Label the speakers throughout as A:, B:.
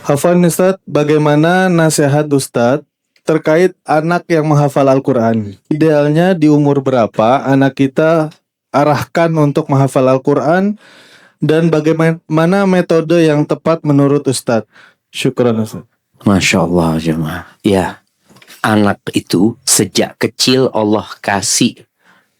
A: Hafan Ustadz, bagaimana nasihat Ustadz terkait anak yang menghafal Al-Quran? Idealnya di umur berapa anak kita arahkan untuk menghafal Al-Quran dan bagaimana metode yang tepat menurut Ustadz? Syukran Ustadz.
B: Masya Allah jemaah. Ya, anak itu sejak kecil Allah kasih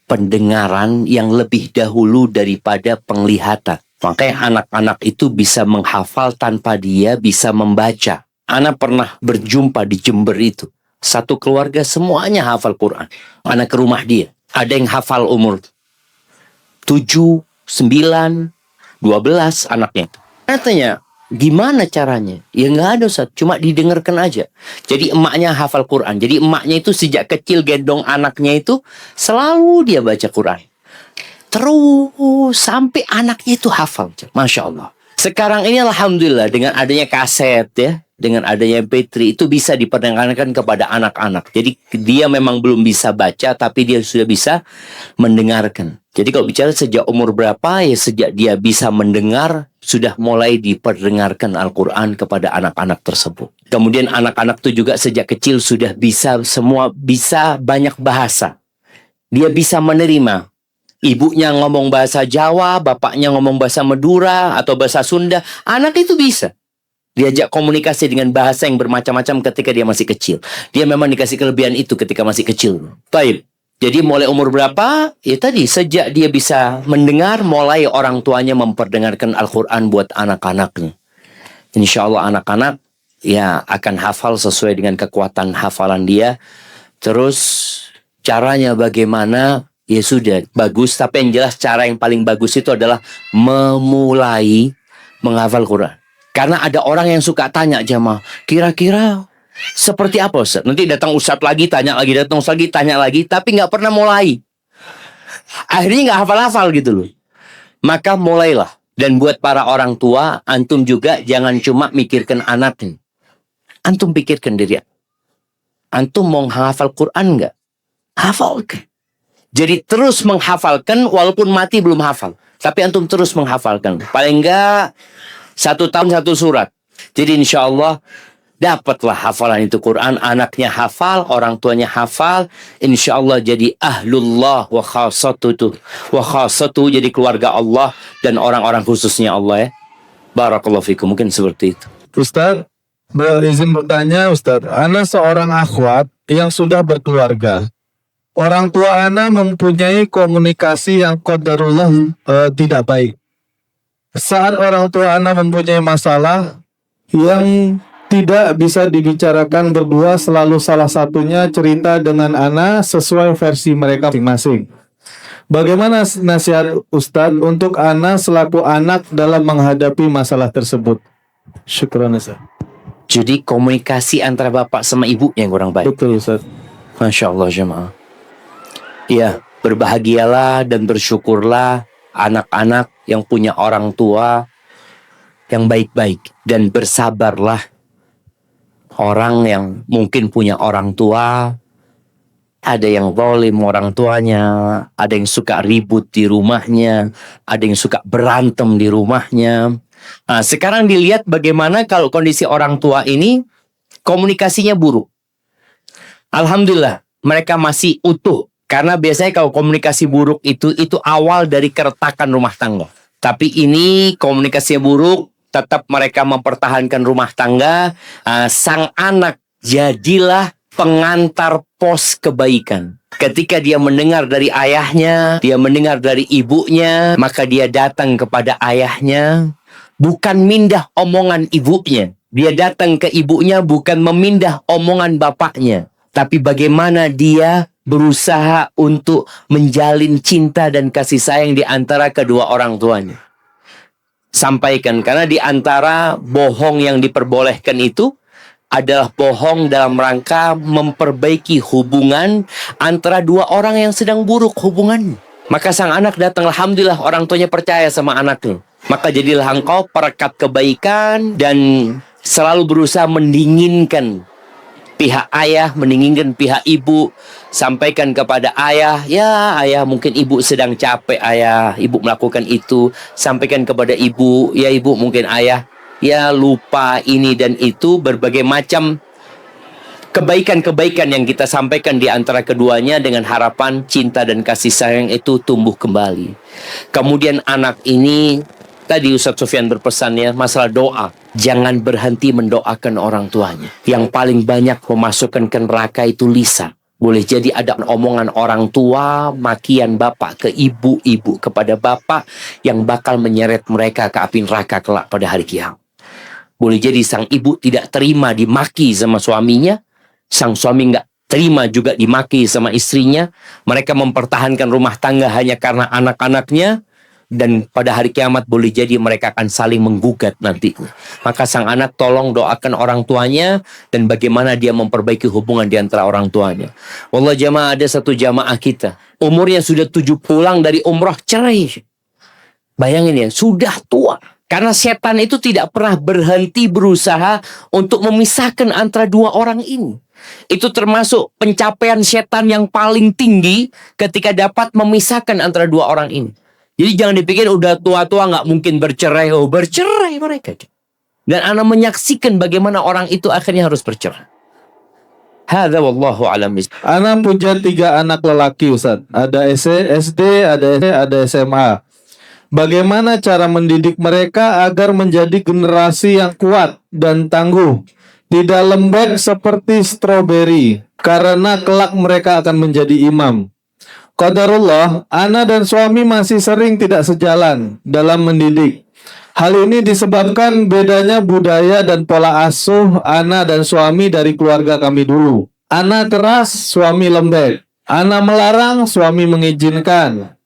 B: pendengaran yang lebih dahulu daripada penglihatan. Makanya anak-anak itu bisa menghafal tanpa dia bisa membaca. Anak pernah berjumpa di Jember itu. Satu keluarga semuanya hafal Quran. Anak ke rumah dia. Ada yang hafal umur 7, 9, 12 anaknya. Katanya, gimana caranya? Ya nggak ada Ustaz, cuma didengarkan aja. Jadi emaknya hafal Quran. Jadi emaknya itu sejak kecil gendong anaknya itu selalu dia baca Quran. Terus sampai anaknya itu hafal. Masya Allah. Sekarang ini alhamdulillah dengan adanya kaset ya, dengan adanya MP3 itu bisa diperdengarkan kepada anak-anak. Jadi dia memang belum bisa baca tapi dia sudah bisa mendengarkan. Jadi kalau bicara sejak umur berapa ya sejak dia bisa mendengar sudah mulai diperdengarkan Al-Quran kepada anak-anak tersebut. Kemudian anak-anak itu juga sejak kecil sudah bisa bisa banyak bahasa. Dia bisa menerima. Ibunya ngomong bahasa Jawa, bapaknya ngomong bahasa Madura atau bahasa Sunda. Anak itu bisa diajak komunikasi dengan bahasa yang bermacam-macam ketika dia masih kecil. Dia memang dikasih kelebihan itu ketika masih kecil. Baik. Jadi mulai umur berapa? Ya tadi, sejak dia bisa mendengar, mulai orang tuanya memperdengarkan Al-Quran buat anak-anaknya. Insya Allah anak-anak ya akan hafal sesuai dengan kekuatan hafalan dia. Terus caranya bagaimana? Ya sudah, bagus. Tapi yang jelas cara yang paling bagus itu adalah memulai menghafal Quran. Karena ada orang yang suka tanya jamaah, kira-kira seperti apa Ustaz? Nanti datang Ustaz lagi, tanya lagi, datang Ustaz lagi, tanya lagi. Tapi nggak pernah mulai. Akhirnya nggak hafal-hafal gitu loh. Maka mulailah. Dan buat para orang tua, antum juga jangan cuma mikirkan anaknya. Antum pikirkan diri. Antum mau hafal Quran nggak? Hafalkan. Jadi terus menghafalkan walaupun mati belum hafal. Tapi antum terus menghafalkan. Paling enggak 1 tahun 1 surat. Jadi insya Allah dapatlah hafalan itu Quran. Anaknya hafal, orang tuanya hafal. Insya Allah jadi ahlullah wa khasatu jadi keluarga Allah dan orang-orang khususnya Allah ya. Barakallahu fikum. Mungkin seperti itu.
A: Ustadz, izin bertanya Ustadz. Ana seorang akhwat yang sudah berkeluarga. Orang tua Ana mempunyai komunikasi yang qadarullah tidak baik. Saat orang tua Ana mempunyai masalah yang tidak bisa dibicarakan berdua, selalu salah satunya cerita dengan Ana sesuai versi mereka masing-masing. Bagaimana nasihat Ustadz untuk Ana selaku anak dalam menghadapi masalah tersebut? Syukran Ustadz.
B: Jadi komunikasi antara bapak sama ibunya yang kurang baik.
A: Betul Ustadz.
B: Masya Allah jemaah. Ya, berbahagialah dan bersyukurlah anak-anak yang punya orang tua yang baik-baik. Dan bersabarlah orang yang mungkin punya orang tua. Ada yang zalim orang tuanya. Ada yang suka ribut di rumahnya. Ada yang suka berantem di rumahnya. Nah, sekarang dilihat bagaimana kalau kondisi orang tua ini komunikasinya buruk. Alhamdulillah, mereka masih utuh. Karena biasanya kalau komunikasi buruk itu awal dari keretakan rumah tangga. Tapi ini komunikasinya buruk, tetap mereka mempertahankan rumah tangga. Sang anak jadilah pengantar pos kebaikan. Ketika dia mendengar dari ayahnya, dia mendengar dari ibunya, maka dia datang kepada ayahnya. Bukan mindah omongan ibunya. Dia datang ke ibunya bukan memindah omongan bapaknya. Tapi bagaimana dia berusaha untuk menjalin cinta dan kasih sayang di antara kedua orang tuanya. Sampaikan, karena di antara bohong yang diperbolehkan itu adalah bohong dalam rangka memperbaiki hubungan antara dua orang yang sedang buruk hubungannya. Maka sang anak datang, alhamdulillah orang tuanya percaya sama anaknya. Maka jadilah engkau perekat kebaikan dan selalu berusaha mendinginkan pihak ayah, mendinginkan pihak ibu. Sampaikan kepada ayah, ya ayah mungkin ibu sedang capek ayah, ibu melakukan itu. Sampaikan kepada ibu, ya ibu mungkin ayah ya lupa ini dan itu, berbagai macam kebaikan-kebaikan yang kita sampaikan di antara keduanya dengan harapan cinta dan kasih sayang itu tumbuh kembali. Kemudian anak ini, tadi Ustadz Sufyan berpesannya masalah doa. Jangan berhenti mendoakan orang tuanya. Yang paling banyak memasukkan ke neraka itu lisan. Boleh jadi ada omongan orang tua, makian bapak ke ibu, kepada bapak yang bakal menyeret mereka ke api neraka kelak pada hari kiamat. Boleh jadi sang ibu tidak terima dimaki sama suaminya, sang suami nggak terima juga dimaki sama istrinya. Mereka mempertahankan rumah tangga hanya karena anak-anaknya. Dan pada hari kiamat boleh jadi mereka akan saling menggugat nanti. Maka sang anak tolong doakan orang tuanya dan bagaimana dia memperbaiki hubungan di antara orang tuanya. Wallah jamaah, ada satu jamaah kita, umurnya sudah 7 pulang dari umrah, cerai. Bayangin ya, sudah tua. Karena setan itu tidak pernah berhenti berusaha untuk memisahkan antara dua orang ini. Itu termasuk pencapaian setan yang paling tinggi ketika dapat memisahkan antara dua orang ini. Jadi jangan dipikir udah tua-tua nggak mungkin bercerai. Oh, bercerai mereka. Dan ana menyaksikan bagaimana orang itu akhirnya harus bercerai. Hadza wallahu a'lam.
A: Ana punya 3 anak lelaki, Ustaz. Ada SD, ada SMA. Bagaimana cara mendidik mereka agar menjadi generasi yang kuat dan tangguh, tidak lembek seperti stroberi, karena kelak mereka akan menjadi imam. Qadarullah, ana dan suami masih sering tidak sejalan dalam mendidik. Hal ini disebabkan bedanya budaya dan pola asuh ana dan suami dari keluarga kami dulu. Ana keras, suami lembek. Ana melarang, suami mengizinkan.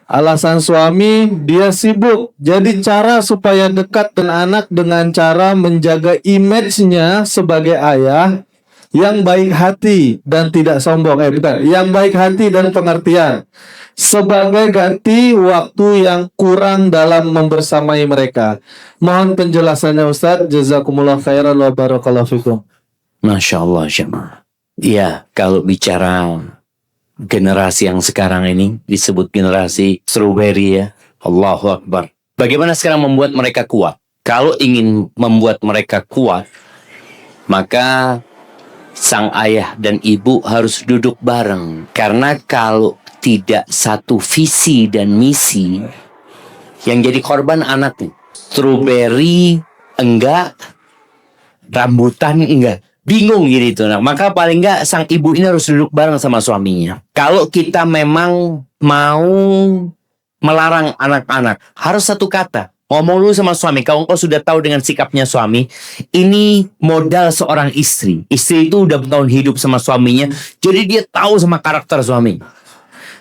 A: Alasan suami, dia sibuk. Jadi cara supaya dekat dengan anak dengan cara menjaga image-nya sebagai ayah yang baik hati dan tidak sombong. Yang baik hati dan pengertian. Sebagai ganti waktu yang kurang dalam membersamai mereka. Mohon penjelasannya Ustaz. Jazakumullah khairan wa barakallahu fikum.
B: Masya Allah jemaah. Ya, kalau bicara generasi yang sekarang ini disebut generasi strawberry ya. Allahu Akbar. Bagaimana sekarang membuat mereka kuat? Kalau ingin membuat mereka kuat, maka sang ayah dan ibu harus duduk bareng. Karena kalau tidak satu visi dan misi, yang jadi korban anaknya. Strawberry enggak, rambutan enggak. Bingung gitu. Nah, maka paling enggak sang ibu ini harus duduk bareng sama suaminya. Kalau kita memang mau melarang anak-anak, harus satu kata. Ngomong dulu sama suami. Kalau engkau sudah tahu dengan sikapnya suami, ini modal seorang istri. Istri itu udah bertahun hidup sama suaminya, jadi dia tahu sama karakter suami.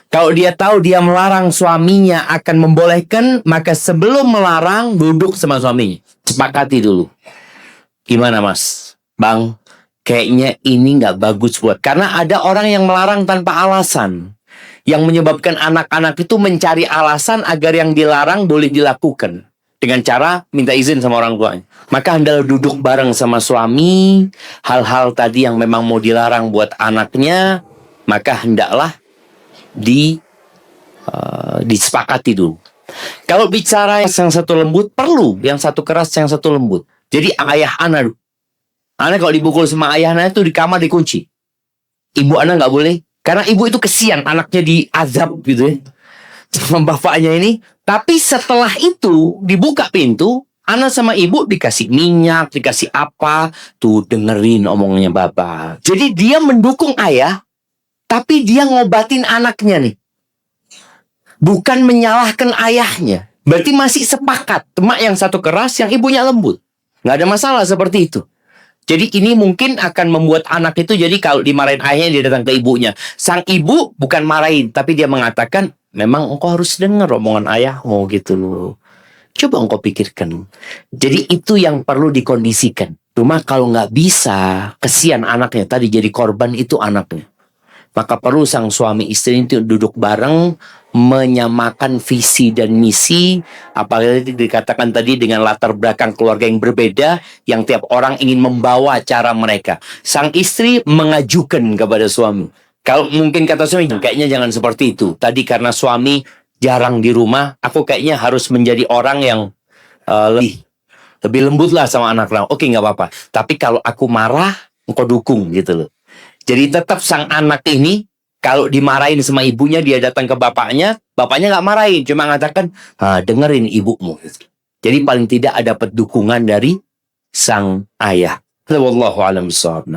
B: Kalau dia tahu dia melarang suaminya akan membolehkan, maka sebelum melarang duduk sama suaminya, sepakati dulu. Gimana mas? Bang, kayaknya ini nggak bagus buat. Karena ada orang yang melarang tanpa alasan, yang menyebabkan anak-anak itu mencari alasan agar yang dilarang boleh dilakukan. Dengan cara minta izin sama orang tuanya. Maka hendaklah duduk bareng sama suami. Hal-hal tadi yang memang mau dilarang buat anaknya, maka hendaklah disepakati dulu. Kalau bicara yang satu lembut, perlu yang satu keras, yang satu lembut. Jadi ayah anak kalau dipukul sama ayah anak itu di kamar dikunci. Ibu anak nggak boleh. Karena ibu itu kesian anaknya diazab gitu ya, sama bapaknya ini. Tapi setelah itu dibuka pintu, anak sama ibu dikasih minyak, dikasih apa, tuh dengerin omongnya bapak. Jadi dia mendukung ayah, tapi dia ngobatin anaknya nih, bukan menyalahkan ayahnya. Berarti masih sepakat. Cuma yang satu keras, yang ibunya lembut. Nggak ada masalah seperti itu. Jadi ini mungkin akan membuat anak itu, jadi kalau dimarahin ayahnya, dia datang ke ibunya. Sang ibu bukan marahin, tapi dia mengatakan, memang engkau harus dengar omongan ayahmu gitu loh. Coba engkau pikirkan. Jadi itu yang perlu dikondisikan. Cuma kalau nggak bisa, kesian anaknya. Tadi jadi korban itu anaknya. Maka perlu sang suami istri itu duduk bareng, menyamakan visi dan misi. Apalagi dikatakan tadi dengan latar belakang keluarga yang berbeda, yang tiap orang ingin membawa cara mereka. Sang istri mengajukan kepada suami. Kalau mungkin kata suami, kayaknya jangan seperti itu. Tadi karena suami jarang di rumah, aku kayaknya harus menjadi orang yang lebih Lebih lembut lah sama anak lo. Oke, nggak apa-apa. Tapi kalau aku marah, engkau dukung gitu loh. Jadi tetap sang anak ini kalau dimarahin sama ibunya, dia datang ke bapaknya nggak marahin, cuma mengatakan, dengerin ibumu. Jadi paling tidak ada dapat dukungan dari sang ayah. Wallahu a'lam bishawab.